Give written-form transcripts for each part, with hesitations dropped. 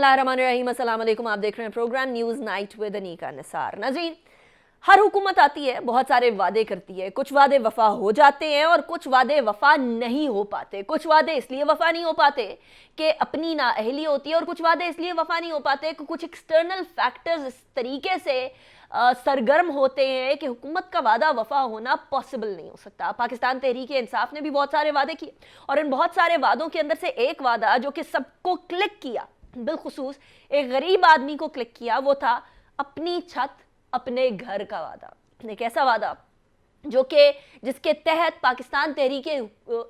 बिस्मिल्लाहिर्रहमानिर्रहीम, अस्सलाम वालेकुम। आप देख रहे हैं programme news night with Anika Nisar. नाज़रीन, हर हुकूमत आती है, बहुत सारे वादे करती है। कुछ वादे वफा हो जाते हैं और कुछ वादे वफा नहीं हो पाते। कुछ वादे इसलिए वफा नहीं हो पाते कि अपनी नाअहली होती है, और कुछ वादे इसलिए वफा नहीं हो पाते कि कुछ एक्सटर्नल फैक्टर्स इस तरीके से सरगर्म होते हैं कि हुकूमत का वादा वफा होना पॉसिबल नहीं हो सकता। पाकिस्तान तहरीक इंसाफ ने भी बहुत सारे वादे किए, और इन बहुत सारे वादों के अंदर से एक वादा जो कि सबको क्लिक किया, बिलखुसूस एक गरीब आदमी को क्लिक किया, वो था अपनी छत अपने घर का वादा। एक ऐसा वादा जो कि जिसके तहत पाकिस्तान तहरीक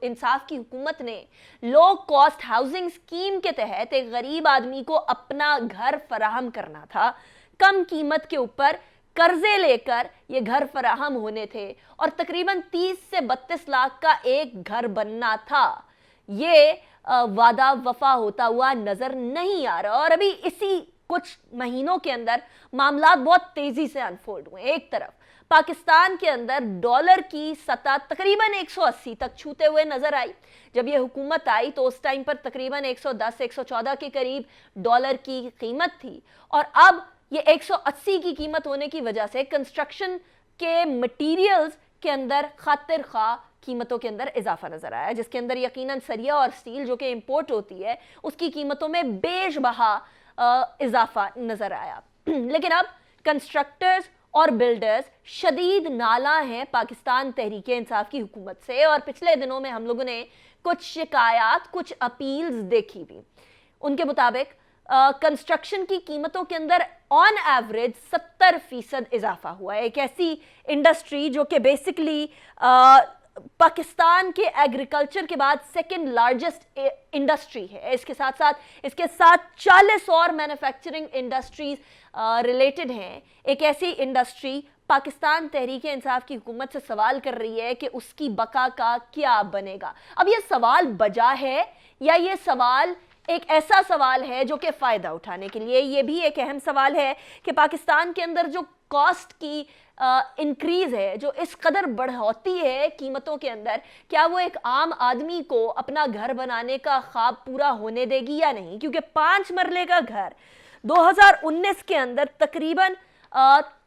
इंसाफ की हुकूमत ने लो कॉस्ट हाउसिंग स्कीम के तहत एक गरीब आदमी को अपना घर फराहम करना था। कम कीमत के ऊपर कर्जे लेकर ये घर फराहम होने थे, और तकरीबन 30 से 32 लाख का एक घर बनना था। ये वादा वफा होता हुआ नजर नहीं आ रहा, और अभी इसी कुछ महीनों के अंदर मामला बहुत तेजी से अनफोल्ड हुए। एक तरफ पाकिस्तान के अंदर डॉलर की सतह तकरीबन 180 तक छूते हुए नजर आई। जब यह हुकूमत आई तो उस टाइम पर तकरीबन 110-114 के करीब डॉलर की कीमत थी, और अब ये 180 की कीमत होने की वजह से कंस्ट्रक्शन के मटीरियल्स के अंदर खातिर खा कीमतों के अंदर इजाफा नजर आया, जिसके अंदर यकीनन सरिया और स्टील जो कि इंपोर्ट होती है उसकी कीमतों में बेशबहा इजाफा नजर आया। लेकिन अब कंस्ट्रक्टर्स और बिल्डर्स शदीद नाला हैं पाकिस्तान तहरीक इंसाफ की हुकूमत से, और पिछले दिनों में हम लोगों ने कुछ शिकायत, कुछ अपील्स देखी भी। उनके मुताबिक कंस्ट्रक्शन की कीमतों के अंदर ऑन एवरेज 70% इजाफा हुआ है। एक ऐसी इंडस्ट्री जो कि बेसिकली पाकिस्तान के एग्रीकल्चर के बाद सेकंड लार्जेस्ट इंडस्ट्री है। इसके साथ 40 और मैन्युफैक्चरिंग इंडस्ट्रीज रिलेटेड हैं। एक ऐसी इंडस्ट्री पाकिस्तान तहरीक इंसाफ की हुकूमत से सवाल कर रही है कि उसकी बका का क्या बनेगा। अब यह सवाल बजा है, या ये सवाल एक ऐसा सवाल है जो कि फ़ायदा उठाने के लिए? ये भी एक अहम सवाल है कि पाकिस्तान के अंदर जो कॉस्ट की इंक्रीज़ है, जो इस कदर बढ़ोती है कीमतों के अंदर, क्या वो एक आम आदमी को अपना घर बनाने का ख्वाब पूरा होने देगी या नहीं? क्योंकि 5 मरले का घर 2019 के अंदर तकरीबन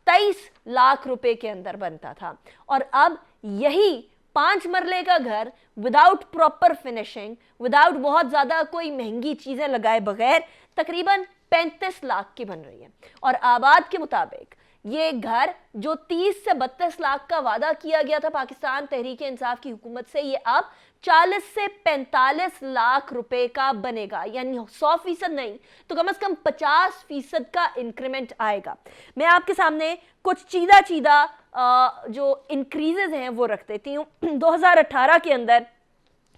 23 लाख रुपए के अंदर बनता था, और अब यही 5 मरले का घर विदाउट प्रॉपर फिनिशिंग, विदाउट बहुत ज़्यादा कोई महंगी चीज़ें लगाए बगैर तकरीबन 35 लाख की बन रही है। और आबाद के मुताबिक ये घर जो 30 से 32 लाख का वादा किया गया था पाकिस्तान तहरीक इंसाफ की हुकूमत से, ये अब 40 से 45 लाख रुपए का बनेगा। यानी 100% नहीं तो कम से कम 50% का इंक्रीमेंट आएगा। मैं आपके सामने कुछ चीदा जो इंक्रीजेज हैं वो रख देती हूँ। 2018 के अंदर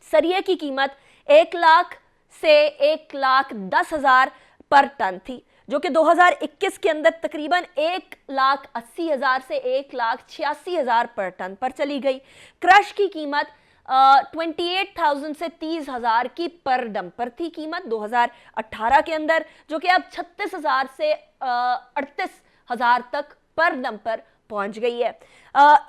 सरिये की कीमत 1 लाख से 1,10,000 पर टन थी, जो कि 2021 के अंदर तकरीबन 1,80,000 से 1,86,000 पर टन पर चली गई। क्रश की कीमत 28,000 से 30,000 की पर डंपर थी कीमत 2018 के अंदर, जो कि अब 36,000 से 38,000 तक पर डंपर पहुंच गई है।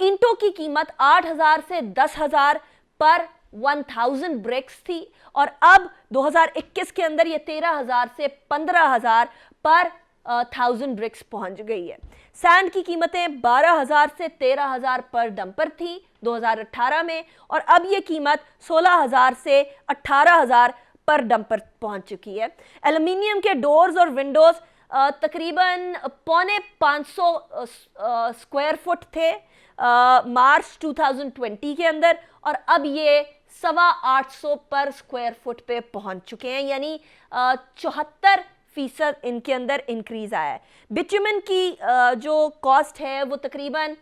ईंटों की कीमत 8,000 से 10,000 पर 1000 ब्रिक्स थी, और अब 2021 के अंदर ये 13,000 से 15,000 पर 1000 ब्रिक्स पहुंच गई है। सैंड की कीमतें 12,000 से 13,000 पर डंपर थी 2018 में, और अब ये कीमत 16,000 से 18,000 पर डंपर पहुंच चुकी है। एल्युमिनियम के डोर्स और विंडोज तकरीबन 450 स्क्वायर फुट थे मार्च 2020 के अंदर, और अब ये 825 पर स्क्वायर फुट पे पहुंच चुके हैं। यानी 74% इनके अंदर इंक्रीज आया है। बिटुमेन की जो कॉस्ट है वो तकरीबन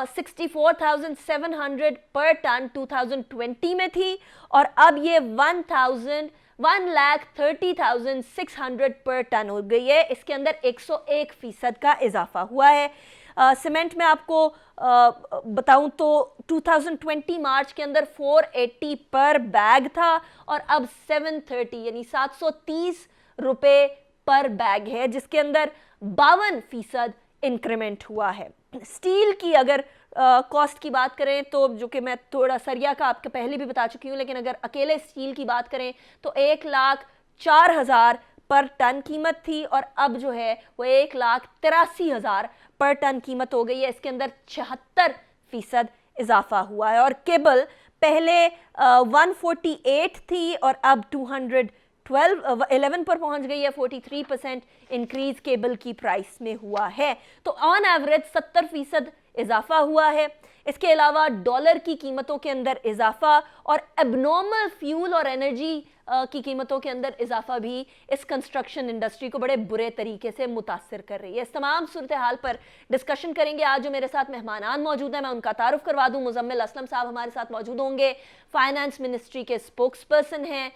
64,700 पर टन 2020 में थी, और अब ये 1,30,600 पर टन हो गई है। इसके अंदर 101% का इजाफा हुआ है। सीमेंट में आपको बताऊं तो 2020 मार्च के अंदर 480 पर बैग था, और अब 730 यानी 730 रुपए पर बैग है, जिसके अंदर 52% इंक्रीमेंट हुआ है। स्टील की अगर कॉस्ट की बात करें तो, जो कि मैं थोड़ा सरिया का आपको पहले भी बता चुकी हूँ, लेकिन अगर अकेले स्टील की बात करें तो 1,04,000 पर टन कीमत थी और अब जो है वो 1,83,000 पर टन कीमत हो गई है। इसके अंदर 76% इजाफा हुआ है और केबल पहले 148 थी और अब 211 पर पहुंच गई है। 43% इंक्रीज केबल की प्राइस में हुआ है, तो ऑन एवरेज 70% इजाफा हुआ है। इसके अलावा डॉलर की कीमतों के अंदर इजाफा और एबनॉर्मल फ्यूल और एनर्जी की कीमतों के अंदर इजाफा भी इस कंस्ट्रक्शन इंडस्ट्री को बड़े बुरे तरीके से मुतासर कर रही है। इस तमाम सूरत हाल पर डिस्कशन करेंगे। आज जो मेरे साथ मेहमानान मौजूद हैं मैं उनका तारुफ करवा दूं। मुजम्मिल असलम साहब हमारे साथ मौजूद होंगे, फाइनेंस मिनिस्ट्री के स्पोक्स पर्सन हैं।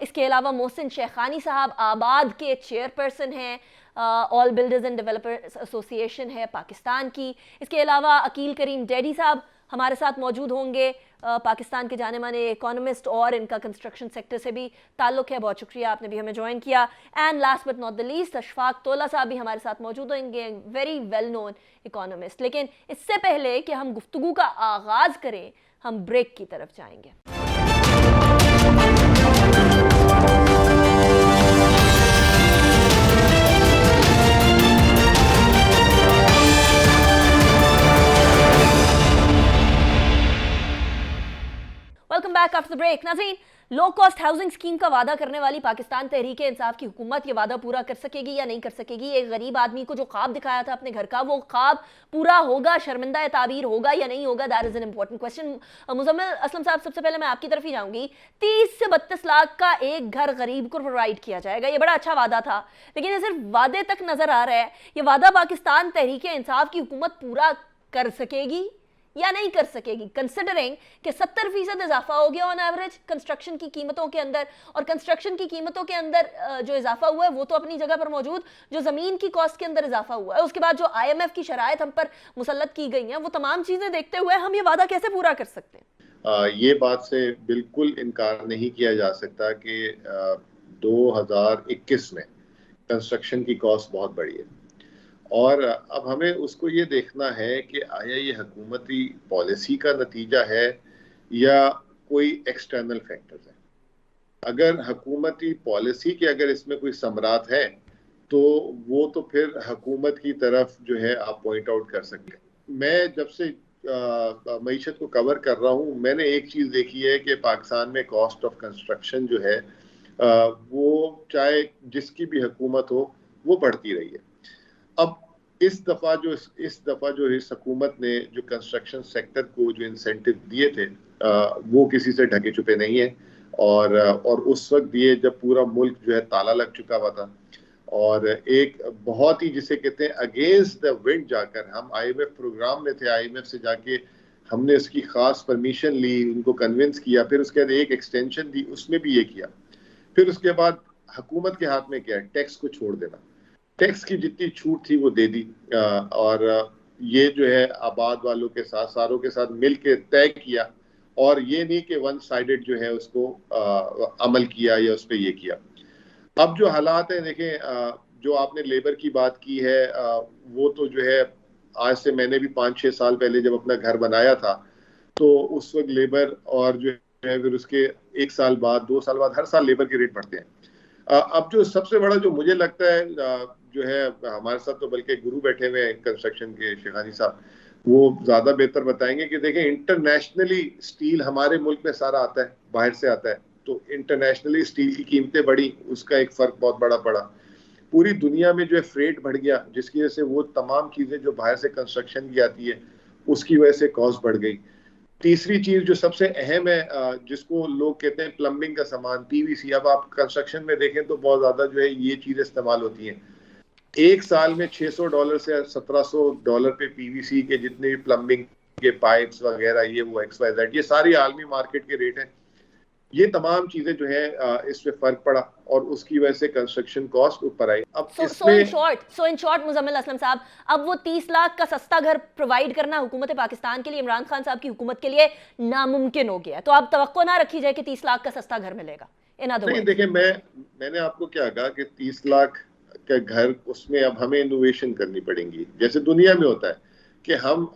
इसके अलावा मोहसिन शेखानी साहब आबाद के चेयरपर्सन हैं, all builders and developers association है पाकिस्तान की। इसके अलावा अकील करीम डैडी साहब हमारे साथ मौजूद होंगे, पाकिस्तान के जाने माने इकोनॉमिस्ट और इनका कंस्ट्रक्शन सेक्टर से भी ताल्लुक़ है। बहुत शुक्रिया, आपने भी हमें ज्वाइन किया। And last but not the least Ashfaq Tola साहब भी हमारे साथ मौजूद होंगे, वेरी वेल नोन इकोनॉमिस्ट। लेकिन इससे पहले कि हम गुफ्तगू का आगाज़ करें, हम ब्रेक की तरफ जाएंगे। Welcome back after the break. नाज़रीन, लो कॉस्ट हाउसिंग स्कीम का वादा करने वाली पाकिस्तान तहरीक इंसाफ की हुकूमत ये वादा पूरा कर सकेगी या नहीं कर सकेगी? एक गरीब आदमी को जो ख्वाब दिखाया था अपने घर का, वो ख्वाब पूरा होगा, शर्मिंदा ताबीर होगा या नहीं होगा? That is an important question. Muzammil Aslam साहब, सबसे पहले मैं आपकी तरफ ही जाऊंगी। 30 से 32 लाख का एक घर गरीब को प्रोवाइड किया जाएगा, ये बड़ा अच्छा वादा था, लेकिन ये सिर्फ वादे तक नजर आ रहा है। ये वादा पाकिस्तान तहरीक इंसाफ की हुकूमत पूरा कर सकेगी या नहीं कर सकेगी, कंसिडरिंग कि 70% इजाफा हो गया ऑन एवरेज कंस्ट्रक्शन की कीमतों के अंदर। और कंस्ट्रक्शन की कीमतों के अंदर जो इजाफा हुआ है वो तो अपनी जगह पर मौजूद, जो ज़मीन की कॉस्ट के अंदर इजाफा हुआ है, उसके बाद जो IMF की शराइत हम पर मुसल्लत की गई हैं, वो तमाम चीज़ें देखते हुए हम ये वादा कैसे पूरा कर सकते हैं? ये बात से बिल्कुल इनकार नहीं किया जा सकता कि 2021 में कंस्ट्रक्शन की कॉस्ट बहुत बढ़ी है और अब हमें उसको ये देखना है कि आया ये हुकूमती पॉलिसी का नतीजा है या कोई एक्सटर्नल फैक्टर्स है। अगर हुकूमती पॉलिसी के अगर इसमें कोई समरात है तो वो तो फिर हुकूमत की तरफ जो है आप पॉइंट आउट कर सकते हैं। मैं जब से मईशत को कवर कर रहा हूँ, मैंने एक चीज़ देखी है कि पाकिस्तान में कॉस्ट ऑफ कंस्ट्रक्शन जो है वो चाहे जिसकी भी हुकूमत हो वो बढ़ती रही है। अब इस दफ़ा जो इस हुकूमत ने जो कंस्ट्रक्शन सेक्टर को जो इंसेंटिव दिए थे वो किसी से ढके छुपे नहीं है और उस वक्त दिए जब पूरा मुल्क जो है ताला लग चुका हुआ था और एक बहुत ही जिसे कहते हैं अगेंस्ट द विंड जाकर हम IMF प्रोग्राम में थे, IMF से जाके हमने उसकी खास परमिशन ली, उनको कन्विंस किया, फिर उसके बाद एक एक्सटेंशन दी, उसमें भी ये किया। फिर उसके बाद हुकूमत के हाथ में क्या है, टैक्स को छोड़ देना। टैक्स की जितनी छूट थी वो दे दी और ये जो है आबाद वालों के साथ, सारों के साथ मिल के तय किया और ये नहीं कि वन साइडेड जो है उसको अमल किया या उस पर ये किया। अब जो हालात हैं देखें, जो आपने लेबर की बात की है वो तो जो है आज से मैंने भी 5-6 साल पहले जब अपना घर बनाया था तो उस वक्त लेबर और जो है फिर उसके 1 साल बाद 2 साल बाद हर साल लेबर के रेट बढ़ते हैं। अब जो सबसे बड़ा जो मुझे लगता है जो है हमारे साथ तो बल्कि गुरु बैठे हुए हैं कंस्ट्रक्शन के, शेखानी साहब, वो ज्यादा बेहतर बताएंगे कि देखें इंटरनेशनली स्टील हमारे मुल्क में सारा आता है, बाहर से आता है, तो इंटरनेशनली स्टील की कीमतें बढ़ी, उसका एक फर्क बहुत बड़ा पड़ा। पूरी दुनिया में जो है फ्रेट बढ़ गया जिसकी वजह से वो तमाम चीजें जो बाहर से कंस्ट्रक्शन की आती है उसकी वजह से कॉस्ट बढ़ गई। तीसरी चीज जो सबसे अहम है जिसको लोग कहते हैं प्लम्बिंग का सामान, PVC, अब आप कंस्ट्रक्शन में देखें तो बहुत ज्यादा जो है ये चीजें इस्तेमाल होती हैं। एक साल में $600 से $1700 पे PVC के जितने भी प्लम्बिंग के पाइप्स वगैरह ये वो XYZ, ये सारी आलमी मार्केट के रेट हैं। ये तमाम चीजें जो है इसमें फर्क पड़ा और उसकी वजह से कंस्ट्रक्शन कॉस्ट ऊपर आई। अब सो इन शॉर्ट मुजम्मिल असलम साहब, अब वो 30 लाख का सस्ता घर प्रोवाइड करना हुकूमत पाकिस्तान के लिए, इमरान खान साहब की हुकूमत के लिए नामुमकिन हो गया है। तो आप तवक्को ना रखी जाए कि 30 लाख का सस्ता घर मिलेगा। नहीं, देखिए मैंने आपको क्या कहा कि 30 लाख का घर, उसमें अब हमें इनोवेशन करनी पड़ेगी जैसे दुनिया में होता है कि हम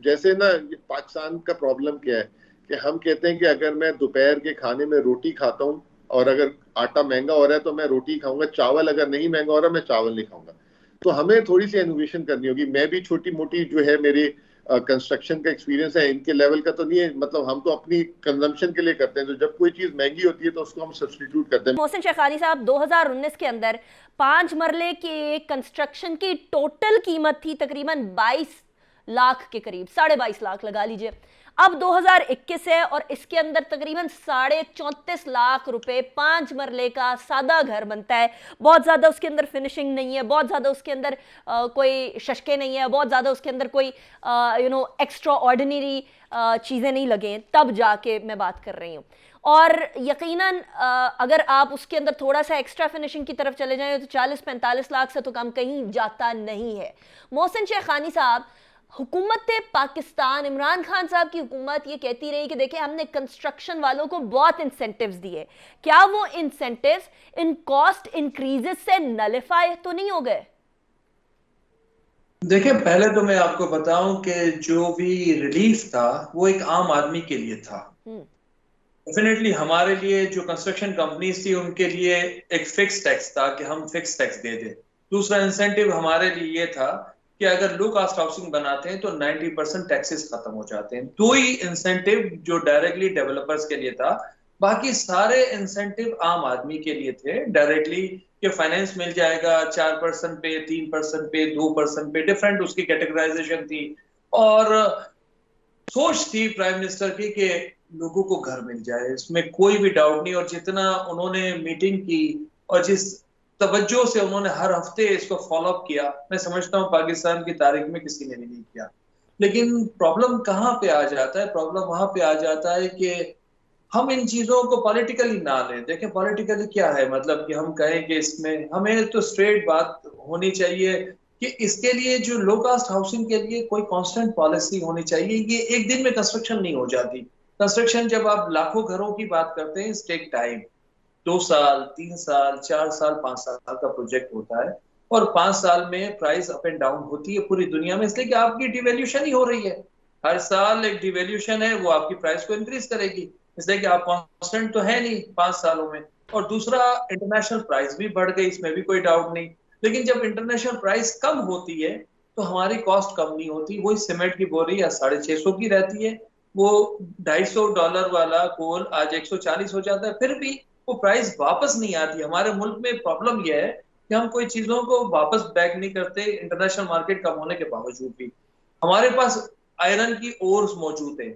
जैसे ना, पाकिस्तान का प्रॉब्लम क्या है कि हम कहते हैं कि अगर मैं दोपहर के खाने में रोटी खाता हूँ और अगर आटा महंगा हो रहा है तो मैं रोटी खाऊंगा, चावल अगर नहीं महंगा हो रहा मैं चावल नहीं खाऊंगा। तो हमें थोड़ी सी इनोवेशन करनी होगी। मैं भी छोटी मोटी जो है मेरी कंस्ट्रक्शन का एक्सपीरियंस है, इनके लेवल का तो नहीं है, मतलब हम तो अपनी कंजम्पशन के लिए करते हैं, तो जब कोई चीज महंगी होती है तो उसको हम सब्सटीट्यूट करते हैं। मोहसिन शेखानी साहब, 2019 के अंदर 5 मरले के कंस्ट्रक्शन की टोटल कीमत थी तकरीबन 22 लाख के करीब, 22.5 लाख लगा लीजिए। अब 2021 है और इसके अंदर तकरीबन 34.5 लाख रुपए 5 मरले का सादा घर बनता है। बहुत ज़्यादा उसके अंदर फिनिशिंग नहीं है, बहुत ज़्यादा उसके अंदर कोई शशके नहीं है, बहुत ज़्यादा उसके अंदर कोई एक्स्ट्रा ऑर्डिनरी चीज़ें नहीं लगे, तब जाके मैं बात कर रही हूँ। और यकीनन अगर आप उसके अंदर थोड़ा सा एक्स्ट्रा फिनिशिंग की तरफ चले जाएं तो 40-45 लाख से तो कम कहीं जाता नहीं है। मोहसिन शेखानी साहब, हुकूमत पाकिस्तान, इमरान खान साहब की हुकूमत ये कहती रही कि देखिए हमने कंस्ट्रक्शन वालों को बहुत इंसेंटिव्स दिए, क्या वो इंसेंटिव्स इन कॉस्ट इंक्रीजेस से नलिफाई तो नहीं हो गए? देखिए, पहले तो मैं आपको बताऊं कि जो भी रिलीफ था वो एक आम आदमी के लिए था। डेफिनेटली हमारे लिए जो कंस्ट्रक्शन कंपनीज थी उनके लिए एक फिक्स टैक्स था कि हम फिक्स टैक्स दे दें। दूसरा इंसेंटिव हमारे लिए ये था कि अगर लो कास्ट हाउसिंग बनाते हैं तो 90% टैक्सेस खत्म हो जाते हैं। दो ही इंसेंटिव जो डायरेक्टली डेवलपर्स के लिए था, बाकी सारे इंसेंटिव आम आदमी के लिए थे। डायरेक्टली कि फाइनेंस मिल जाएगा 4% पे, 3% पे, 2% पे, डिफरेंट उसकी कैटेगराइजेशन थी। और सोच थी प्राइम मिनिस्टर की कि लोगों को घर मिल जाए, इसमें कोई भी डाउट नहीं। और जितना उन्होंने मीटिंग की और जिस तवज्जो से उन्होंने हर हफ्ते इसको फॉलो अप किया, मैं समझता हूँ पाकिस्तान की तारीख में किसी ने भी नहीं किया। लेकिन प्रॉब्लम कहाँ पे आ जाता है? प्रॉब्लम वहां पे आ जाता है कि हम इन चीजों को पॉलिटिकली ना लें। देखें, पॉलिटिकली क्या है, मतलब कि हम कहें कि इसमें हमें तो स्ट्रेट बात होनी चाहिए कि इसके लिए जो लो कास्ट हाउसिंग के लिए कोई कांस्टेंट पॉलिसी होनी चाहिए। ये एक दिन में कंस्ट्रक्शन नहीं हो जाती। कंस्ट्रक्शन जब आप लाखों घरों की बात करते हैं, टेक टाइम। 2 साल, 3 साल, 4 साल, 5 साल का प्रोजेक्ट होता है। और 5 साल में प्राइस अप एंड डाउन होती है पूरी दुनिया में, इसलिए कि आपकी डिवेल्यूशन ही हो रही है। हर साल एक डिवेल्यूशन है, वो आपकी प्राइस को इंक्रीज करेगी, इसलिए कि आप कांस्टेंट तो है नहीं 5 सालों में। और दूसरा, इंटरनेशनल प्राइस भी बढ़ गई, इसमें भी कोई डाउट नहीं। लेकिन जब इंटरनेशनल प्राइस कम होती है तो हमारी कॉस्ट कम नहीं होती। वही सीमेंट की बोरी या 650 की रहती है, वो $250 वाला कोल आज 140 हो जाता है, फिर भी वो प्राइस वापस नहीं आती। हमारे मुल्क में प्रॉब्लम यह है कि हम कोई चीजों को वापस बैक नहीं करते, इंटरनेशनल मार्केट कम होने के बावजूद भी। हमारे पास आयरन की ओर्स मौजूद है,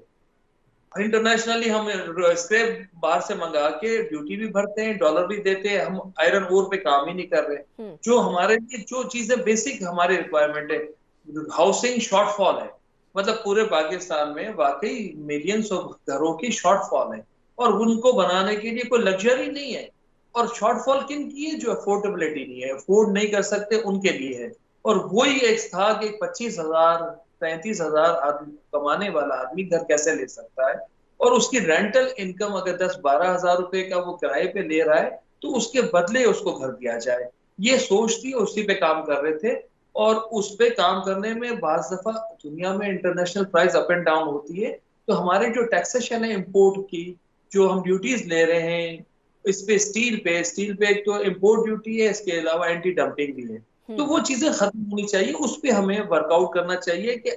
इंटरनेशनली हम स्क्रैप बाहर से मंगा के ड्यूटी भी भरते हैं, डॉलर भी देते हैं, हम आयरन ओर पे काम ही नहीं कर रहे। जो हमारे लिए जो चीजें बेसिक हमारी रिक्वायरमेंट है, हाउसिंग शॉर्टफॉल है। मतलब पूरे पाकिस्तान में वाकई मिलियंस ऑफ घरों की शॉर्टफॉल है और उनको बनाने के लिए कोई लग्जरी नहीं है। और शॉर्टफॉल किन की है? जो अफोर्डेबिलिटी नहीं है, अफोर्ड नहीं कर सकते, उनके लिए है। और वही एक था कि 25,000 35,000 कमाने वाला आदमी घर कैसे ले सकता है? और उसकी रेंटल इनकम अगर 10-12 हजार रुपए का वो किराए पे ले रहा है तो उसके बदले उसको घर दिया जाए। ये सोच थी, उसी पे काम कर रहे थे। और उस पे काम करने में बाज दफा दुनिया में international price up and down होती है, तो हमारे जो टैक्सेशन है इम्पोर्ट की, जो हम ड्यूटीज ले रहे हैं इस पे, स्टील पे एक तो इम्पोर्ट ड्यूटी है, इसके अलावा एंटी डंपिंग भी है। तो वो चीजें खत्म होनी चाहिए, उस पे हमें वर्कआउट करना चाहिए कि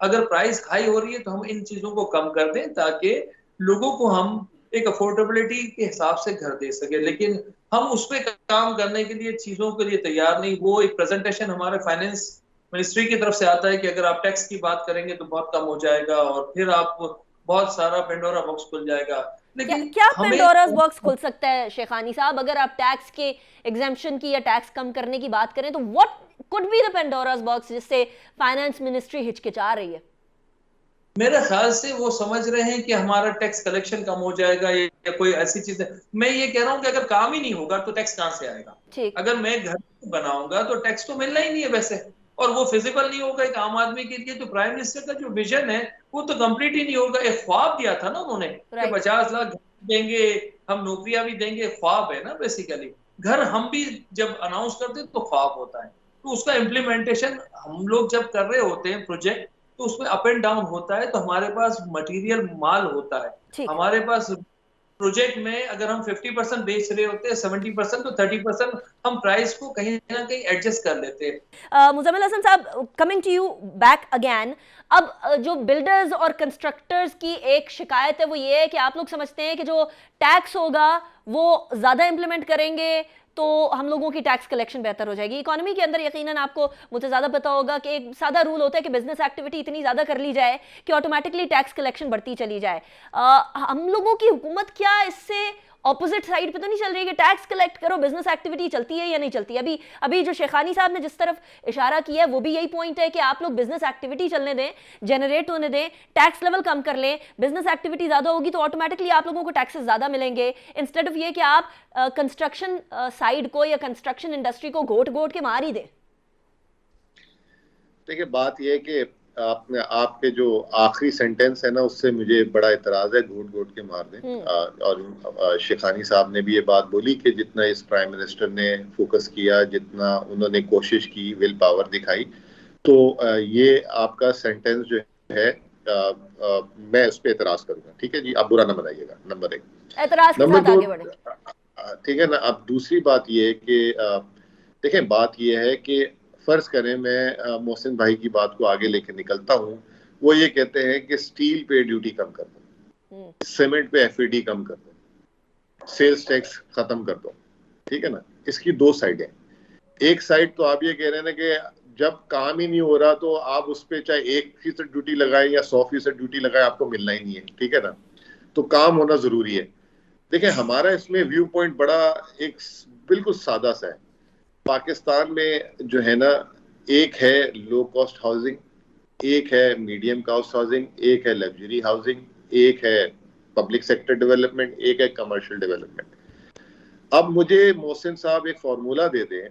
अगर प्राइस हाई हो रही है तो हम इन चीजों को कम कर दें ताकि लोगों को हम एक अफोर्डेबिलिटी के हिसाब से घर दे सके। लेकिन हम उस पे काम करने के लिए चीजों के लिए तैयार नहीं। वो एक प्रेजेंटेशन हमारे फाइनेंस मिनिस्ट्री की तरफ से आता है कि अगर आप टैक्स की बात करेंगे तो बहुत कम हो जाएगा और फिर आप बहुत सारा पेंडोरा बॉक्स खुल जाएगा। लेकिन क्या पेंडोरास बॉक्स खुल सकता है शेखानी साहब? अगर आप टैक्स के एग्जेम्पशन की या टैक्स कम करने की बात करें तो what could be the Pandora's box जिससे फाइनेंस मिनिस्ट्री हिचकिचा रही है? मेरे ख्याल से वो समझ रहे हैं कि हमारा टैक्स कलेक्शन कम हो जाएगा या कोई ऐसी चीज है। मैं ये कह रहा हूँ कि अगर काम ही नहीं होगा तो टैक्स कहाँ से आएगा? अगर मैं घर बनाऊंगा तो टैक्स तो मिलना ही नहीं है वैसे, और वो फिजिबल नहीं होगा एक आम आदमी के लिए। तो प्राइम मिनिस्टर का जो विजन है वो तो कंप्लीट ही नहीं होगा। एक ख्वाब दिया था ना उन्होंने कि 50 लाख देंगे, हम नौकरियां भी देंगे, ख्वाब है ना बेसिकली। घर हम भी जब अनाउंस करते हैं तो ख्वाब होता है, तो उसका इम्प्लीमेंटेशन हम लोग जब कर रहे होते हैं प्रोजेक्ट तो उसमें अप एंड डाउन होता है। तो हमारे पास मटेरियल माल होता है, हमारे पास प्रोजेक्ट में अगर हम 50% बेच रहे होते हैं, 70% तो 30% हम प्राइस को कहीं ना कहीं एडजस्ट कर लेते हैं। मुजम्मिल हसन साहब, coming to you back again, अब जो बिल्डर्स और कंस्ट्रक्टर्स की एक शिकायत है वो ये है कि आप लोग समझते हैं कि जो टैक्स होगा वो ज़्यादा इंप्लीमेंट करेंगे तो हम लोगों की टैक्स कलेक्शन बेहतर हो जाएगी। इकोनॉमी के अंदर यकीनन आपको मुझे ज़्यादा पता होगा कि एक सादा रूल होता है कि बिजनेस एक्टिविटी इतनी ज़्यादा कर ली जाए कि ऑटोमेटिकली टैक्स कलेक्शन बढ़ती चली जाए। हम लोगों की हुकूमत क्या इससे ऑपोजिट साइड पे तो नहीं चल रही है कि टैक्स कलेक्ट करो, बिजनेस एक्टिविटी चलती है या नहीं चलती? अभी अभी जो शेखानी साहब ने जिस तरफ इशारा किया है वो भी यही पॉइंट है कि आप लोग बिजनेस एक्टिविटी चलने दें, जनरेट होने दें, टैक्स लेवल कम कर लें, बिजनेस एक्टिविटी ज्यादा होगी तो ऑटोमेटिकली आप लोगों को टैक्सेस ज्यादा मिलेंगे, इंस्टेड ऑफ ये कि आप कंस्ट्रक्शन साइड को या कंस्ट्रक्शन इंडस्ट्री को घोट घोट के मार ही दें। देखिए, बात यह है कि आपने आपके जो आखिरी सेंटेंस है ना उससे मुझे बड़ा इतराज है, घोट घोट के मार दें। और शेखानी साहब ने भी ये बात बोली कि जितना इस प्राइम मिनिस्टर ने फोकस किया, जितना उन्होंने कोशिश की, विल पावर दिखाई, तो ये आपका सेंटेंस जो है मैं उस पर एतराज करूंगा। ठीक है जी, आप बुरा ना बनाइएगा, नंबर 1। एतराज के साथ आगे बढ़े, ठीक है ना। अब दूसरी बात ये है कि देखें, बात ये है कि फर्ज करें मैं मोहसिन भाई की बात को आगे लेके निकलता हूँ, वो ये कहते हैं कि स्टील पे ड्यूटी कम कर दो, सीमेंट पे एफईडी कम कर दो, सेल्स टैक्स खत्म कर दो। ठीक है ना। इसकी दो साइडें। एक साइड तो आप ये कह रहे हैं ना कि जब काम ही नहीं हो रहा तो आप उस पर चाहे 1% ड्यूटी लगाए या 100% ड्यूटी लगाए, आपको मिलना ही नहीं है। ठीक है ना। तो काम होना जरूरी है। देखिए, हमारा इसमें व्यू पॉइंट बड़ा एक बिल्कुल सादा सा है। पाकिस्तान में जो है ना, एक है लो कॉस्ट हाउसिंग, एक है मीडियम कॉस्ट हाउसिंग, एक है लग्जरी हाउसिंग, एक है पब्लिक सेक्टर डेवलपमेंट, एक है कमर्शियल डेवलपमेंट। अब मुझे मोहसिन साहब एक फॉर्मूला दे दें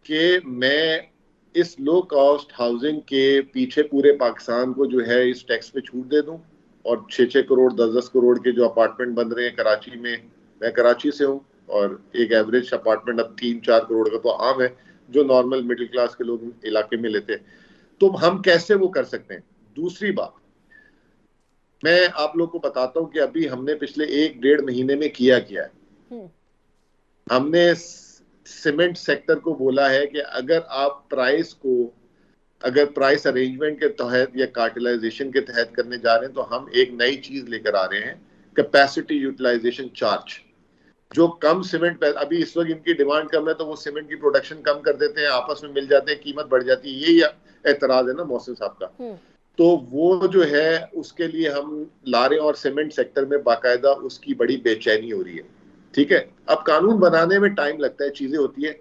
कि मैं इस लो कॉस्ट हाउसिंग के पीछे पूरे पाकिस्तान को जो है इस टैक्स पे छूट दे दूं, और 6-6 करोड़ 10-10 करोड़ के जो अपार्टमेंट बन रहे हैं कराची में, मैं कराची से हूँ, और एक एवरेज अपार्टमेंट अब 3-4 करोड़ का तो आम है जो नॉर्मल मिडिल क्लास के लोग इलाके में लेते हैं। तो हम कैसे वो कर सकते हैं? दूसरी बात, मैं आप लोग को बताता हूं कि अभी हमने पिछले 1-1.5 महीने में किया है। हमने सीमेंट सेक्टर को बोला है कि अगर प्राइस अरेंजमेंट के तहत या कार्टेलाइजेशन के तहत करने जा रहे हैं तो हम एक नई चीज लेकर आ रहे हैं, कैपेसिटी यूटिलाइजेशन चार्ज। जो कम सीमेंट, अभी इस वक्त इनकी डिमांड कम है तो वो सीमेंट की प्रोडक्शन कम कर देते हैं, आपस में मिल जाते हैं, कीमत बढ़ जाती है। यही एतराज है ना मोहसिन साहब का। तो वो जो है उसके लिए हम ला रहे हैं, और सीमेंट सेक्टर में बाकायदा उसकी बड़ी बेचैनी हो रही है। ठीक है। अब कानून बनाने में टाइम लगता है, चीजें होती है।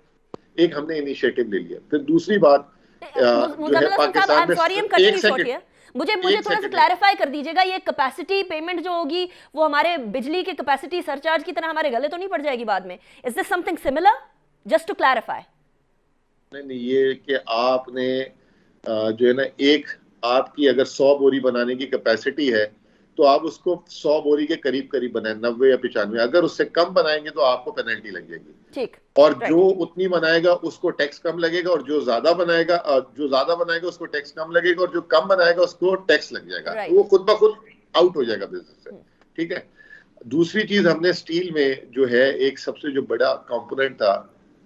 एक हमने इनिशिएटिव ले लिया। फिर दूसरी बात जो है पाकिस्तान में, मुझे थोड़ा सा क्लैरिफाई कर दीजिएगा, ये कैपेसिटी पेमेंट जो होगी वो हमारे बिजली के कैपेसिटी सरचार्ज की तरह हमारे गले तो नहीं पड़ जाएगी बाद में? Is this something similar, just to clarify? नहीं, ये कि आपने जो है ना, एक आपकी अगर 100 बोरी बनाने की कैपेसिटी है तो आप उसको 100 बोरी के करीब करीब बनाए, 90 या 95। अगर उससे कम बनाएंगे तो आपको पेनल्टी लग जाएगी। ठीक। और जो उतनी बनाएगा उसको टैक्स कम लगेगा, और जो ज्यादा बनाएगा उसको टैक्स कम लगेगा, और जो कम बनाएगा उसको टैक्स लग जाएगा। तो वो खुद ब खुद आउट हो जाएगा बिजनेस से। ठीक है। दूसरी चीज, हमने स्टील में जो है एक सबसे जो बड़ा कंपोनेंट था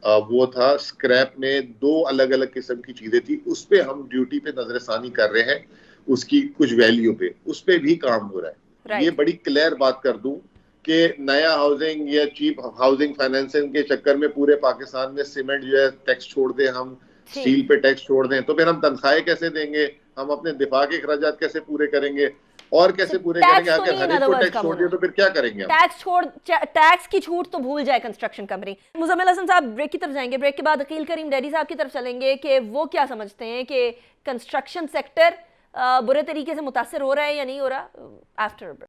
वो था स्क्रैप में 2 अलग अलग किस्म की चीजें थी, उस पे हम ड्यूटी पे नजरसानी कर रहे हैं, उसकी कुछ वैल्यू पे, उस पे भी काम हो रहा है। ये बड़ी क्लियर बात कर दूं कि नया हाउसिंग या चीप हाउसिंग फाइनेंसिंग के चक्कर में पूरे पाकिस्तान में सीमेंट जो है टैक्स छोड़ दें, हम स्टील पे टैक्स छोड़ दें, तो फिर हम तनख्वाहें कैसे देंगे, हम अपने दिफा के खर्चात कैसे पूरे करेंगे, और कैसे पूरे करेंगे? अगर हर एक को टैक्स छोड़ दिया तो फिर क्या करेंगे? टैक्स की छूट तो भूल जाए कंस्ट्रक्शन कंपनी। मुजम्मिल हसन साहब ब्रेक की तरफ जाएंगे, ब्रेक के बाद अकील करीम डैडी साहब की तरफ चलेंगे कि वो क्या समझते हैं कि कंस्ट्रक्शन सेक्टर बुरे तरीके से मुतासर हो रहा है या नहीं हो रहा। After break.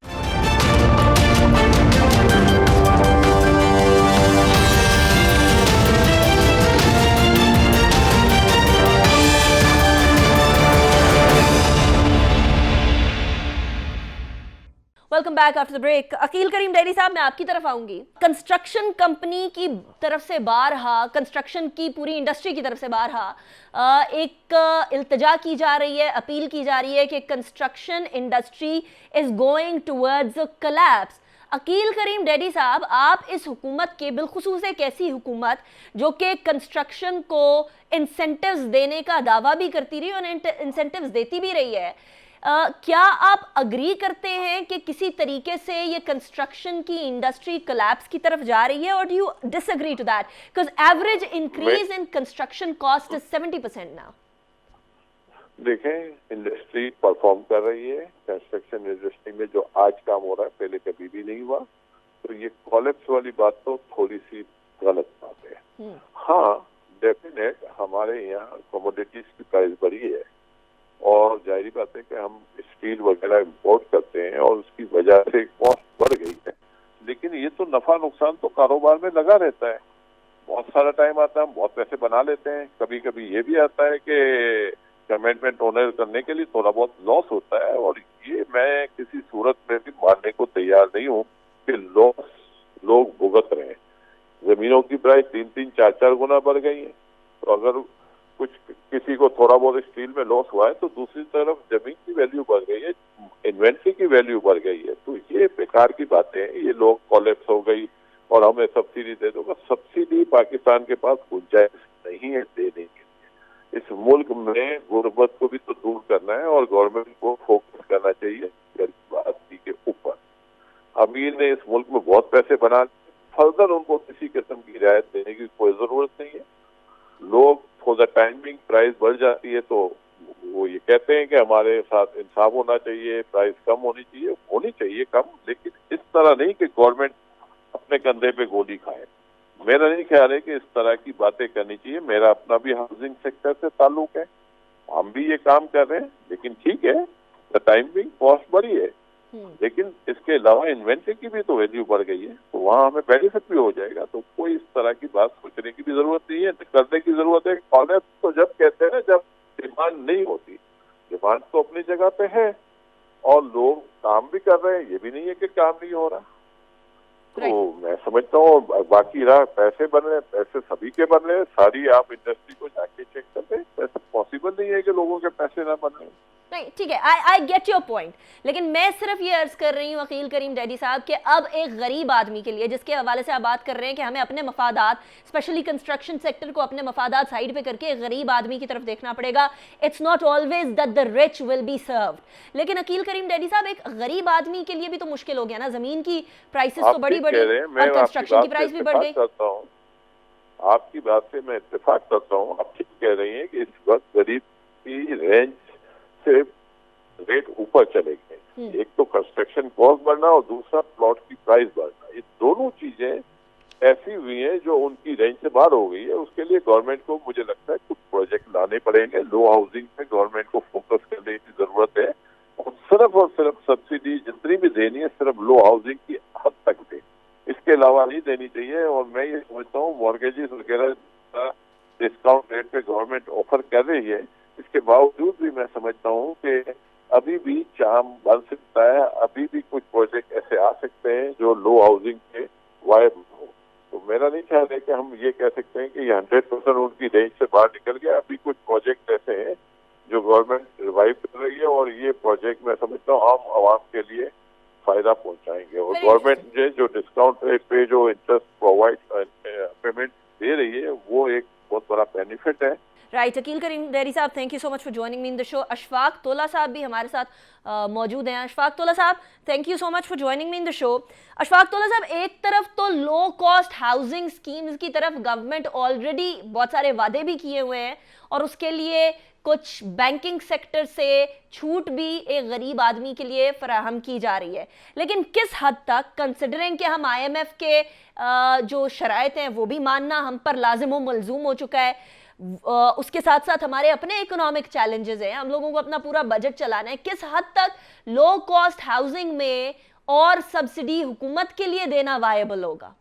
Welcome back after the break. Aqeel Karim Dhedhi साहब, मैं आपकी तरफ आऊंगी। कंस्ट्रक्शन कंपनी की तरफ से बारहा, कंस्ट्रक्शन की पूरी इंडस्ट्री की तरफ से बारहा एक इल्तिजा की जा रही है, अपील की जा रही है कि construction industry is going towards collapse. Aqeel Karim Dhedhi साहब, आप इस हुकूमत के, बिलखुसूस एक ऐसी हुकूमत जो कि कंस्ट्रक्शन को इंसेंटिव्स देने का दावा भी करती रही और इंसेंटिव्स देती भी रही है, क्या आप अग्री करते हैं कि किसी तरीके से ये कंस्ट्रक्शन की इंडस्ट्री कोलैप्स की तरफ जा रही है, और do you disagree to that? Because average increase in construction cost is 70% now. देखें, इंडस्ट्री परफॉर्म कर रही है। कंस्ट्रक्शन इंडस्ट्री में जो आज काम हो रहा है पहले कभी भी नहीं हुआ, तो ये कोलैप्स वाली बात तो थोड़ी सी गलत बात है। हाँ, डेफिनेट हमारे यहाँ कमोडिटीज की प्राइस बढ़ी है और जाहिर बात है कि हम स्टील वगैरह इंपोर्ट करते हैं और उसकी वजह से कॉस्ट बढ़ गई है, लेकिन ये तो नफा नुकसान तो कारोबार में लगा रहता है। बहुत सारा टाइम आता है, हम बहुत पैसे बना लेते हैं। कभी कभी ये भी आता है कि कमिटमेंट ऑनर करने के लिए थोड़ा बहुत लॉस होता है, और ये मैं किसी सूरत में भी मानने को तैयार नहीं हूँ कि लॉस लोग भुगत रहे हैं। जमीनों की प्राइस 3-3, 4-4 गुना बढ़ गई है, तो अगर कुछ किसी को थोड़ा बहुत स्टील में लॉस हुआ है तो दूसरी तरफ जमीन की वैल्यू बढ़ गई है, इन्वेंट्री की वैल्यू बढ़ गई है। तो ये बेकार की बातें हैं। ये लोग कोलैप्स हो गई और हमें सब्सिडी दे दो, सब्सिडी पाकिस्तान के पास गुंजाइश नहीं है देने के लिए। इस मुल्क में गुर्बत को भी तो दूर करना है और गवर्नमेंट को फोकस करना चाहिए गरीब आदमी के ऊपर। अमीर ने इस मुल्क में बहुत पैसे बना, फर्दर उनको किसी किस्म की रियायत देने की कोई जरूरत नहीं है। लोग फॉर द टाइमिंग प्राइस बढ़ जाती है तो वो ये कहते हैं कि हमारे साथ इंसाफ होना चाहिए, प्राइस कम होनी चाहिए कम, लेकिन इस तरह नहीं कि गवर्नमेंट अपने कंधे पे गोली खाए। मेरा नहीं ख्याल है कि इस तरह की बातें करनी चाहिए। मेरा अपना भी हाउसिंग सेक्टर से ताल्लुक है, हम भी ये काम कर रहे हैं, लेकिन ठीक है द टाइमिंग कॉस्ट बढ़ी है, लेकिन इसके अलावा इन्वेंट्री की भी तो वैल्यू बढ़ गई है, तो वहाँ हमें बेनिफिट भी हो जाएगा। तो कोई इस तरह की बात सोचने की भी जरूरत नहीं है, करने की जरूरत है। कॉलेज तो जब कहते हैं ना, जब डिमांड नहीं होती, डिमांड तो अपनी जगह पे है और लोग काम भी कर रहे हैं, ये भी नहीं है कि काम नहीं हो रहा। तो मैं समझता हूँ बाकी रहा पैसे बन रहे हैं, पैसे सभी के बन रहे हैं। सारी आप इंडस्ट्री को जाके चेक कर लें, ऐसा पॉसिबल नहीं है कि लोगों के पैसे ना बन रहे हैं। नहीं, ठीक है, आई गेट योर पॉइंट, लेकिन मैं सिर्फ ये अर्ज कर रही हूँ अकील करीम डैडी साहब कि अब एक गरीब आदमी के लिए, जिसके हवाले से आप बात कर रहे हैं कि हमें अपने मफादात, स्पेशली कंस्ट्रक्शन सेक्टर को अपने मफादात साइड पे करके एक गरीब आदमी की तरफ देखना पड़ेगा। It's not always that the rich will be served. लेकिन अकील करीम डैडी साहब, एक गरीब आदमी के लिए भी तो मुश्किल हो गया ना। जमीन की प्राइसेस तो बड़ी और कंस्ट्रक्शन की प्राइस भी बढ़ गई। आपकी बात से मैं इत्तेफाक करता हूँ। आप ठीक कह रही हैं कि इस वक्त गरीब की रेंज से रेट ऊपर चले गए। एक तो कंस्ट्रक्शन कॉस्ट बढ़ना और दूसरा प्लॉट की प्राइस बढ़ना, ये दोनों चीजें ऐसी हुई हैं जो उनकी रेंज से बाहर हो गई है। उसके लिए गवर्नमेंट को मुझे लगता है कुछ प्रोजेक्ट लाने पड़ेंगे। लो हाउसिंग पे गवर्नमेंट को फोकस करने की जरूरत है और सिर्फ सब्सिडी जितनी भी देनी है सिर्फ लो हाउसिंग की हद तक दे, इसके अलावा नहीं देनी चाहिए। और मैं ये समझता हूँ मॉर्गेजेस वगैरह डिस्काउंट रेट पे गवर्नमेंट ऑफर कर रही है, इसके बावजूद भी मैं समझता हूँ कि अभी भी चाम बन सकता है, अभी भी कुछ प्रोजेक्ट ऐसे आ सकते हैं जो लो हाउसिंग के वायबल हो। तो मेरा नहीं ख्याल है कि हम ये कह सकते हैं कि ये 100% उनकी रेंज से बाहर निकल गया। अभी कुछ प्रोजेक्ट ऐसे हैं जो गवर्नमेंट रिवाइव कर रही है और ये प्रोजेक्ट मैं समझता हूँ आम आवाम के लिए फायदा पहुंचाएंगे। और गवर्नमेंट जो डिस्काउंट रेट पे जो इंटरेस्ट प्रोवाइड पेमेंट दे रही है वो एक बहुत बड़ा बेनिफिट है। राइट, अकील करीम डैडी साहब, thank you so much for joining me in the show. Ashfaq Tola साहब भी हमारे साथ मौजूद हैं। अशफाक तोला साहब, thank you so much for joining me in the show. Ashfaq Tola साहब, एक तरफ तो लो कॉस्ट हाउसिंग स्कीम्स की तरफ गवर्नमेंट ऑलरेडी बहुत सारे वादे भी किए हुए हैं और उसके लिए कुछ बैंकिंग सेक्टर से छूट भी एक गरीब आदमी के लिए फराहम की जा रही है, लेकिन किस हद तक, कंसिडरिंग कि हम IMF के जो शराइत हैं वो भी मानना हम पर लाजिम व मलजूम हो चुका है, उसके साथ साथ हमारे अपने इकोनॉमिक चैलेंजेस हैं, हम लोगों को अपना पूरा बजट चलाना है, किस हद तक लो कॉस्ट हाउसिंग में और सब्सिडी हुकूमत के लिए देना वायबल होगा?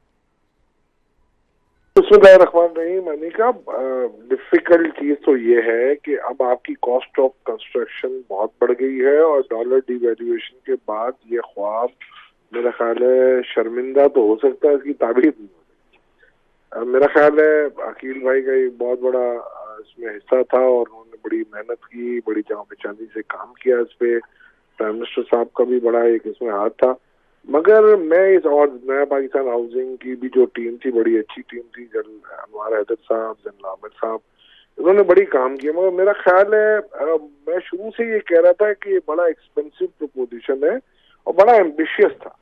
बिस्मिल्लाहिर्रहमानिर्रहीम। अनिका, डिफिकल्ट चीज तो ये है कि अब आपकी कॉस्ट ऑफ कंस्ट्रक्शन बहुत बढ़ गई है और डॉलर डिवैल्यूएशन के बाद ये ख्वाब मेरा ख्याल है शर्मिंदा तो हो सकता है, इसकी ताबीर नहीं हो सकती। मेरा ख्याल है अकील भाई का एक बहुत बड़ा इसमें हिस्सा था और उन्होंने बड़ी मेहनत की, बड़ी जान बेचानी से काम किया इस पे। प्राइम मिनिस्टर साहब का भी बड़ा एक इसमें हाथ था। मगर मैं इस और नया पाकिस्तान हाउसिंग की भी जो टीम थी, बड़ी अच्छी टीम थी, जनरल अनवार हैदर साहब, जनरल आमिर साहब, इन्होंने बड़ी काम किया। मगर मेरा ख्याल है मैं शुरू से ये कह रहा था कि ये बड़ा एक्सपेंसिव प्रोपोजिशन है और बड़ा एम्बिशियस था।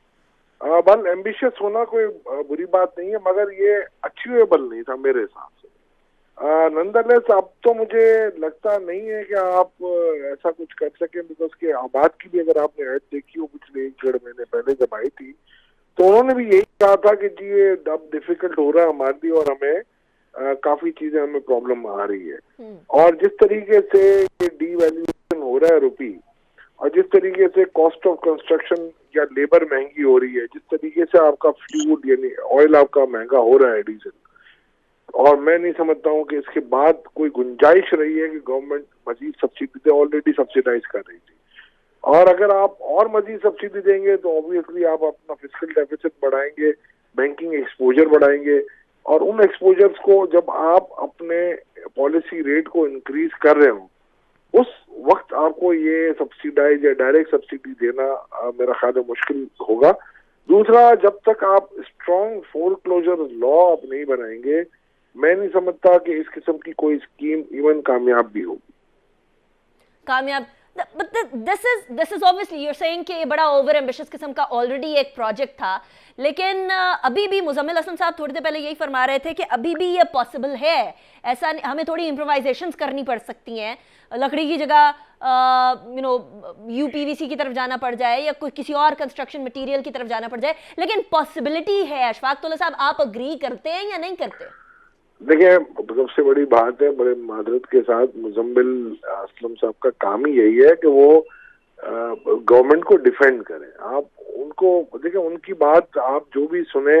बल एम्बिशियस होना कोई बुरी बात नहीं है, मगर ये अचीवेबल नहीं था मेरे हिसाब से। नंदरलेस अब तो मुझे लगता नहीं है कि आप ऐसा कुछ कर सकें, बिकॉज के आबाद की भी अगर आपने ऐड देखी हो पिछले 1-1.5 महीने पहले जब आई थी, तो उन्होंने भी यही कहा था कि जी ये अब डिफिकल्ट हो रहा है हमारे लिए और हमें काफी चीजें हमें प्रॉब्लम आ रही है। और जिस तरीके से ये डीवैल्यूएशन हो रहा है रुपी, और जिस तरीके से कॉस्ट ऑफ कंस्ट्रक्शन या लेबर महंगी हो रही है, जिस तरीके से आपका फ्यूल यानी ऑयल आपका महंगा हो रहा है, डीजल, और मैं नहीं समझता हूँ कि इसके बाद कोई गुंजाइश रही है कि गवर्नमेंट मजीद सब्सिडी दे। ऑलरेडी सब्सिडाइज कर रही थी, और अगर आप और मजीद सब्सिडी देंगे तो ऑब्वियसली आप अपना फिस्कल डेफिसिट बढ़ाएंगे, बैंकिंग एक्सपोजर बढ़ाएंगे, और उन एक्सपोजर्स को जब आप अपने पॉलिसी रेट को इंक्रीज कर रहे हो, उस वक्त आपको ये सब्सिडाइज या डायरेक्ट सब्सिडी देना मेरा ख्याल है मुश्किल होगा। दूसरा, जब तक आप स्ट्रॉन्ग फोरक्लोजर लॉ आप नहीं बनाएंगे, मैं नहीं समझता कि इस किस्म की कोई स्कीम इवन कामयाब भी होगी। कामयाब, but this is obviously you're saying कि ये बड़ा ओवर एम्बिशियस किस्म का ऑलरेडी एक प्रोजेक्ट था, लेकिन अभी भी मुजम्मिल हसन साहब थोड़ी देर पहले यही फरमा रहे थे कि अभी भी ये पॉसिबल है। ऐसा हमें थोड़ी इम्प्रोवाइजेशंस करनी पड़ सकती हैं, लकड़ी की जगह यूपीवीसी की तरफ जाना पड़ जाए या कोई किसी और कंस्ट्रक्शन मटेरियल की तरफ जाना पड़ जाए, लेकिन पॉसिबिलिटी है। अशफाक तौला साहब, आप अग्री करते हैं या नहीं करते? देखिए, सबसे बड़ी बात है, बड़े मादरत के साथ, मुजम्मिल असलम साहब का काम ही यही है कि वो गवर्नमेंट को डिफेंड करें। आप उनको देखिए, उनकी बात आप जो भी सुने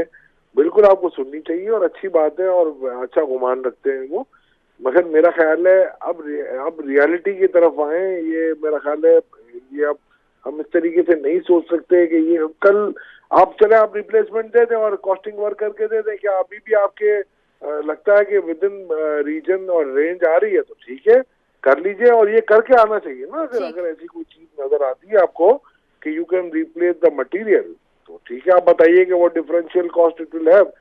बिल्कुल आपको सुननी चाहिए और अच्छी बात है और अच्छा गुमान रखते हैं वो। मगर मेरा ख्याल है अब रियलिटी की तरफ आए। ये मेरा ख्याल है ये अब हम इस तरीके से नहीं सोच सकते कि ये कल आप चले आप रिप्लेसमेंट दे दें और कॉस्टिंग वर्क करके दे दें। क्या अभी भी आपके लगता है कि विद इन रीजन और रेंज आ रही है तो ठीक है, कर लीजिए, और ये करके आना चाहिए ना। अगर ऐसी कोई चीज नजर आती है आपको कि you can replace the material, तो ठीक है, आप बताइए कि वो differential cost it will have.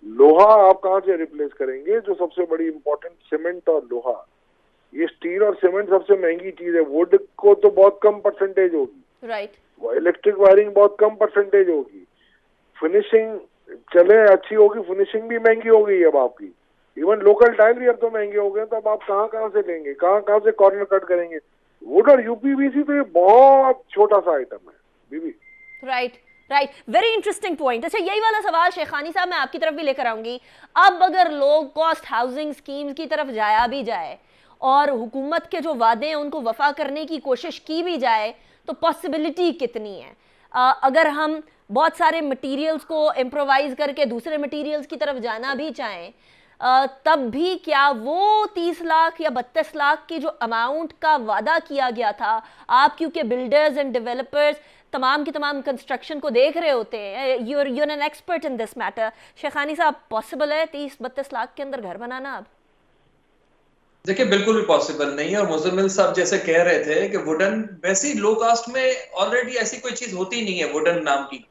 लोहा आप कहाँ से रिप्लेस करेंगे? जो सबसे बड़ी इंपॉर्टेंट, सीमेंट और लोहा, ये स्टील और सीमेंट सबसे महंगी चीज है। वुड को तो बहुत कम परसेंटेज होगी, राइट, इलेक्ट्रिक वायरिंग बहुत कम परसेंटेज होगी, फिनिशिंग चले अच्छी होगी, फिनिशिंग भी महंगी हो गई अब आपकी। इवन लोकल टाइल भी अब तो महंगे हो गए, तो अब आप कहाँ से लेंगे, कहाँ से कॉर्नर कट करेंगे? वुड और यूपीवीसी तो ये बहुत छोटा सा आइटम है बीबी। Right, very interesting point. अच्छा, यही वाला सवाल शेखानी साहब मैं आपकी तरफ भी लेकर आऊंगी। अब अगर लो कॉस्ट हाउसिंग स्कीम की तरफ जाया भी जाए और हुकूमत के जो वादे हैं उनको वफा करने की कोशिश की भी जाए, तो पॉसिबिलिटी कितनी है? अगर हम बहुत सारे मटेरियल्स को इम्प्रोवाइज करके दूसरे मटेरियल्स की तरफ जाना भी चाहें, तब भी क्या वो 30 लाख या 32 लाख की जो अमाउंट का वादा किया गया था, आप क्योंकि बिल्डर्स एंड डेवलपर्स तमाम की तमाम कंस्ट्रक्शन को देख रहे होते हैं, you're an expert in this matter, Shekhani साहब, पॉसिबल है 30-32 लाख के अंदर घर बनाना? अब देखिए, बिल्कुल भी पॉसिबल नहीं है। और मुजम्मिल साहब जैसे कह रहे थे कि वुडन वैसे ही लो कास्ट में ऑलरेडी ऐसी कोई चीज होती नहीं है वुडन नाम की।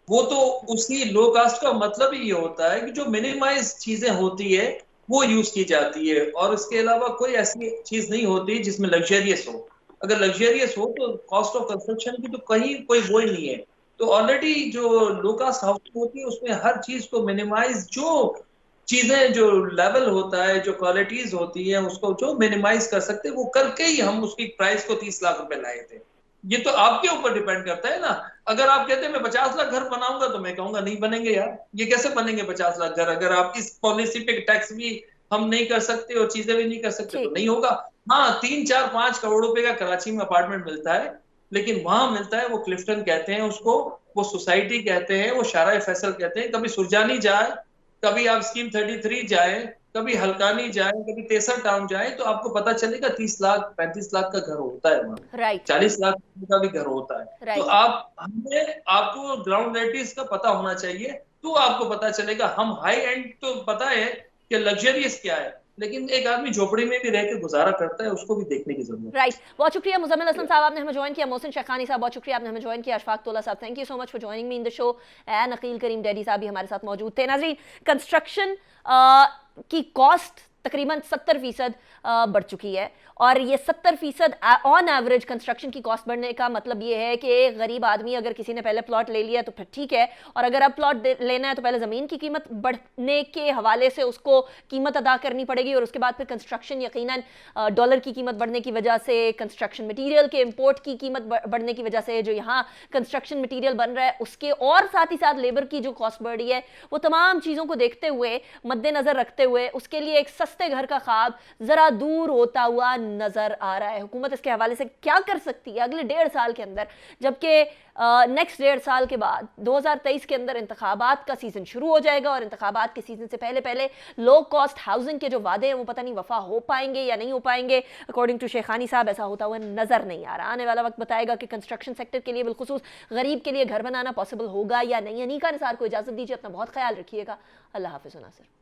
वो तो उसी लो कास्ट का मतलब ही ये होता है कि जो मिनिमाइज चीजें होती है वो यूज की जाती है, और इसके अलावा कोई ऐसी चीज नहीं होती जिसमें लग्जरियस हो। अगर लग्जरियस हो तो कॉस्ट ऑफ कंस्ट्रक्शन की तो कहीं कोई वो ही नहीं है। तो ऑलरेडी जो लो कास्ट हाउसिंग होती है उसमें हर चीज को मिनिमाइज, जो चीजें जो लेवल होता है, जो क्वालिटीज होती है, उसको जो मिनिमाइज कर सकते हैं वो करके ही हम उसकी प्राइस को 30 लाख रुपए लाए थे। ये तो आपके ऊपर डिपेंड करता है ना। अगर आप कहते हैं मैं 50 लाख घर बनाऊंगा तो मैं कहूंगा नहीं बनेंगे यार, ये कैसे बनेंगे 50 लाख घर? अगर आप इस पॉलिसी पे टैक्स भी हम नहीं कर सकते और चीजें भी नहीं कर सकते तो नहीं होगा। हाँ, 3-4-5 करोड़ रुपए का कराची में अपार्टमेंट मिलता है, लेकिन वहां मिलता है वो क्लिफ्टन कहते हैं उसको, वो सोसाइटी कहते हैं, वो शारा फैसल कहते हैं। कभी सुरजानी जाए, कभी आप स्कीम 33 जाए, कभी हल्कानी जाए, कभी तेसर टाउन जाए, तो आपको पता चलेगा 30 लाख 35 लाख का घर होता है वहाँ, राइट, 40 लाख का भी घर होता है। तो आपको ग्राउंड रेटिस का पता होना चाहिए, तो आपको पता चलेगा। हम हाई एंड तो पता है कि लग्जरियस क्या है, लेकिन एक आदमी झोपड़ी में भी रह के गुजारा करता है, उसको भी देखने की जरूरत है। राइट, बहुत शुक्रिया मुजम्मिल असलम साहब, आपने हमें ज्वाइन किया। मोहसिन शेखानी साहब बहुत शुक्रिया, आपने हमें ज्वाइन किया। अशफाक तोला साहब, thank you so much for joining me in the show. And Aqeel Karim Dhedhi साहब भी हमारे साथ मौजूद थे। नाज़रीन, कंस्ट्रक्शन की कॉस्ट तकरीबन 70% बढ़ चुकी है, और ये 70% ऑन एवरेज कंस्ट्रक्शन की कॉस्ट बढ़ने का मतलब ये है कि एक गरीब आदमी अगर किसी ने पहले प्लॉट ले लिया तो फिर ठीक है, और अगर अब प्लॉट लेना है तो पहले ज़मीन की कीमत बढ़ने के हवाले से उसको कीमत अदा करनी पड़ेगी, और उसके बाद फिर कंस्ट्रक्शन यकीनन डॉलर की कीमत बढ़ने की वजह से, कंस्ट्रक्शन मटीरियल के इम्पोर्ट की कीमत बढ़ने की वजह से, जो यहाँ कंस्ट्रक्शन मटीरियल बन रहा है उसके, और साथ ही साथ लेबर की जो कॉस्ट बढ़ रही है, वो तमाम चीज़ों को देखते हुए, मद्देनज़र रखते हुए, उसके लिए एक सस्ते घर का ख्वाब ज़रा दूर होता हुआ नजर आ रहा है। हुकूमत इसके हवाले से क्या कर सकती है अगले 1.5 साल के अंदर, जबकि नेक्स्ट 1.5 साल के बाद 2023 के अंदर इंतखाबात का सीजन शुरू हो जाएगा, और इंतखाबात के सीजन से पहले पहले लो कॉस्ट हाउसिंग के जो वादे हैं वो पता नहीं वफा हो पाएंगे या नहीं हो पाएंगे। अकॉर्डिंग टू शेखानी साहब ऐसा होता हुआ नजर नहीं आ रहा। आने वाला वक्त बताएगा कि कंस्ट्रक्शन सेक्टर के लिए, बिलखुसूस गरीब के लिए घर बनाना पॉसिबल होगा या नहीं। अनीका निसार को इजाजत दीजिए, अपना बहुत ख्याल रखिएगा। अल्लाह हाफिज़ नासिर।